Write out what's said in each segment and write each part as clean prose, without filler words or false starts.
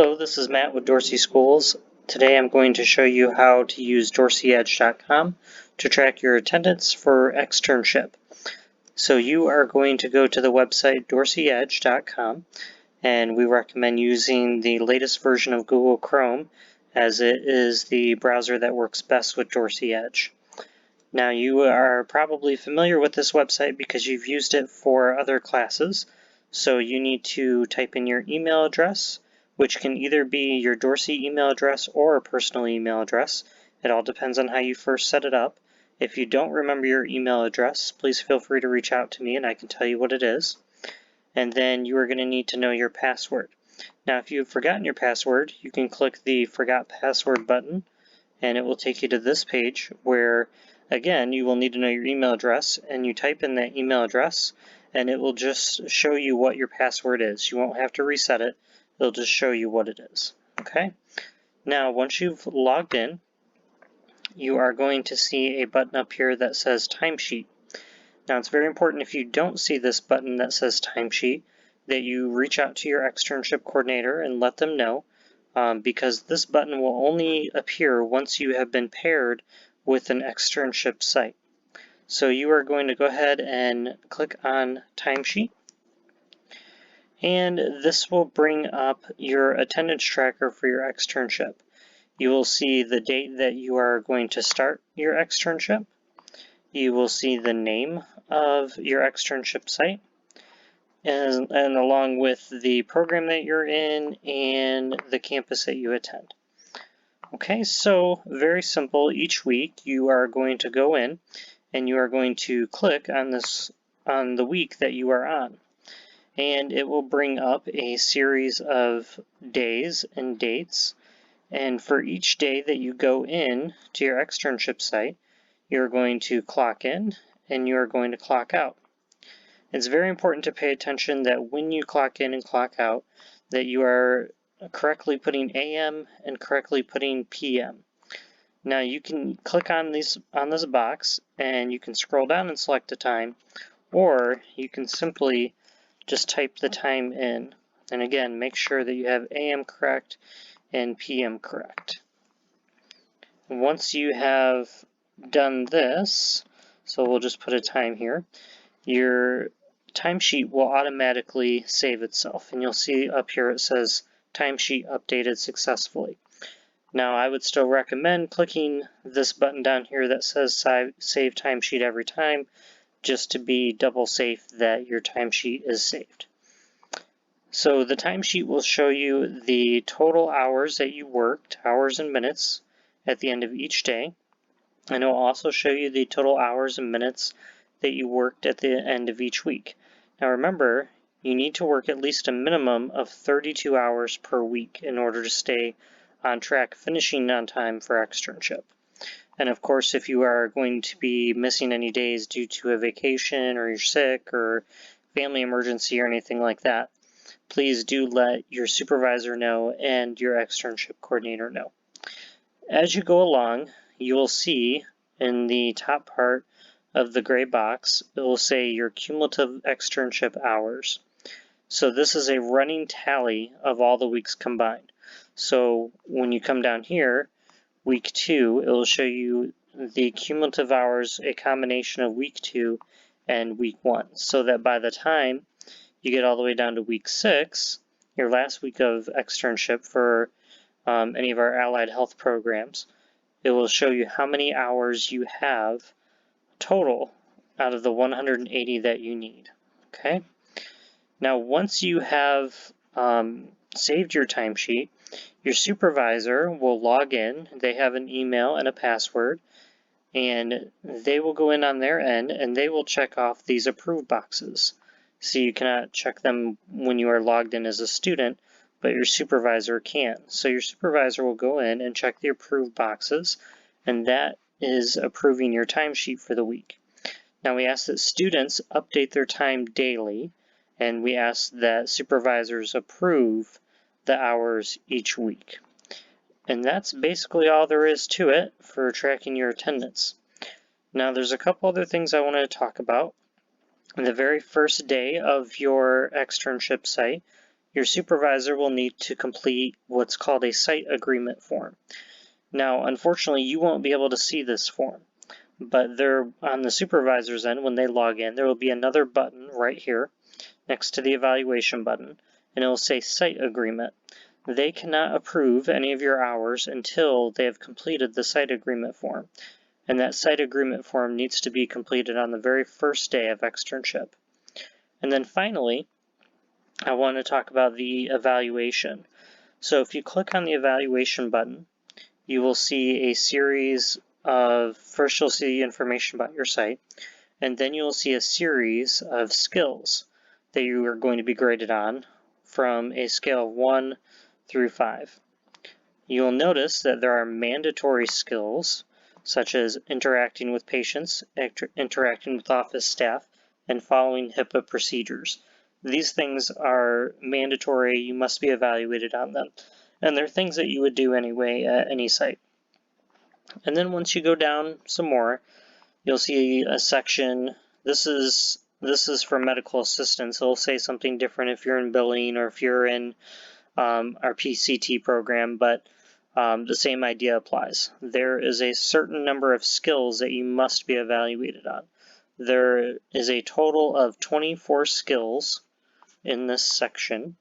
Hello, this is Matt with Dorsey Schools. Today I'm going to show you how to use DorseyEdge.com to track your attendance for externship. So you are going to go to the website DorseyEdge.com, and we recommend using the latest version of Google Chrome as it is the browser that works best with Dorsey Edge. Now you are probably familiar with this website because you've used it for other classes. So you need to type in your email address, which can either be your Dorsey email address or a personal email address. It all depends on how you first set it up. If you don't remember your email address, please feel free to reach out to me and I can tell you what it is. And then you are going to need to know your password. Now if you've forgotten your password, you can click the Forgot Password button and it will take you to this page where, again, you will need to know your email address, and you type in that email address and it will just show you what your password is. You won't have to reset it. It'll just show you what it is. Okay? Now, once you've logged in, you are going to see a button up here that says Timesheet. Now, it's very important if you don't see this button that says Timesheet that you reach out to your externship coordinator and let them know, because this button will only appear once you have been paired with an externship site. So you are going to go ahead and click on Timesheet, and this will bring up your attendance tracker for your externship. You will see the date that you are going to start your externship. You will see the name of your externship site, and along with the program that you're in and the campus that you attend. Okay, so very simple. Each week you are going to go in and you are going to click on the week that you are on, and it will bring up a series of days and dates. And for each day that you go in to your externship site, you're going to clock in and you're going to clock out. It's very important to pay attention that when you clock in and clock out, that you are correctly putting AM and correctly putting PM. Now you can click on this box and you can scroll down and select a time, or you can simply just type the time in. And again, make sure that you have AM correct and PM correct. And once you have done this, so we'll just put a time here, your timesheet will automatically save itself, and you'll see up here it says timesheet updated successfully. Now I would still recommend clicking this button down here that says save timesheet every time, just to be double safe that your timesheet is saved. So the timesheet will show you the total hours that you worked, hours and minutes, at the end of each day, and it will also show you the total hours and minutes that you worked at the end of each week. Now remember, you need to work at least a minimum of 32 hours per week in order to stay on track, finishing on time for externship. And of course, if you are going to be missing any days due to a vacation or you're sick or family emergency or anything like that, please do let your supervisor know and your externship coordinator know. As you go along, you will see in the top part of the gray box, it will say your cumulative externship hours. So this is a running tally of all the weeks combined. So when you come down here, week 2, it will show you the cumulative hours, a combination of week 2 and week 1, so that by the time you get all the way down to week 6, your last week of externship for any of our allied health programs, it will show you how many hours you have total out of the 180 that you need. Okay. Now, once you have saved your timesheet, your supervisor will log in. They have an email and a password, and they will go in on their end and they will check off these approved boxes. So you cannot check them when you are logged in as a student, but your supervisor can. So your supervisor will go in and check the approved boxes, and that is approving your timesheet for the week. Now we ask that students update their time daily, and we ask that supervisors approve the hours each week. And that's basically all there is to it for tracking your attendance. Now there's a couple other things I wanted to talk about. The very first day of your externship site, your supervisor will need to complete what's called a site agreement form. Now, unfortunately, you won't be able to see this form, but there on the supervisor's end, when they log in, there will be another button right here next to the evaluation button, and it will say site agreement. They cannot approve any of your hours until they have completed the site agreement form, and that site agreement form needs to be completed on the very first day of externship. And then finally, I want to talk about the evaluation. So if you click on the evaluation button, you will see a series of, first you'll see information about your site, and then you'll see a series of skills that you are going to be graded on from a scale of 1 through 5. You'll notice that there are mandatory skills such as interacting with patients, interacting with office staff, and following HIPAA procedures. These things are mandatory. You must be evaluated on them. And they're things that you would do anyway at any site. And then once you go down some more, you'll see a section. This is for medical assistants. It'll say something different if you're in billing or if you're in our PCT program, but the same idea applies. There is a certain number of skills that you must be evaluated on. There is a total of 24 skills in this section,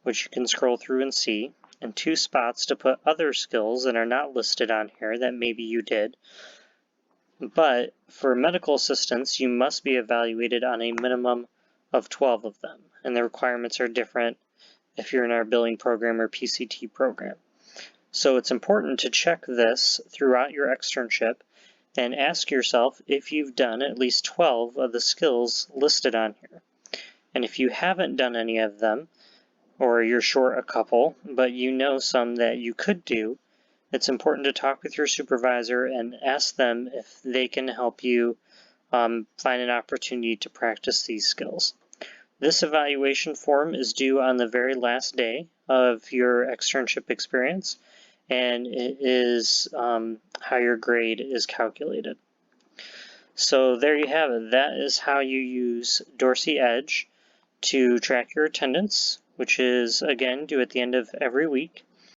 which you can scroll through and see, and 2 spots to put other skills that are not listed on here that maybe you did. But for medical assistants, you must be evaluated on a minimum of 12 of them, and the requirements are different if you're in our billing program or PCT program. So it's important to check this throughout your externship and ask yourself if you've done at least 12 of the skills listed on here. And if you haven't done any of them, or you're short a couple, but you know some that you could do, it's important to talk with your supervisor and ask them if they can help you find an opportunity to practice these skills. This evaluation form is due on the very last day of your externship experience, and it is how your grade is calculated. So there you have it. That is how you use Dorsey Edge to track your attendance, which is, again, due at the end of every week.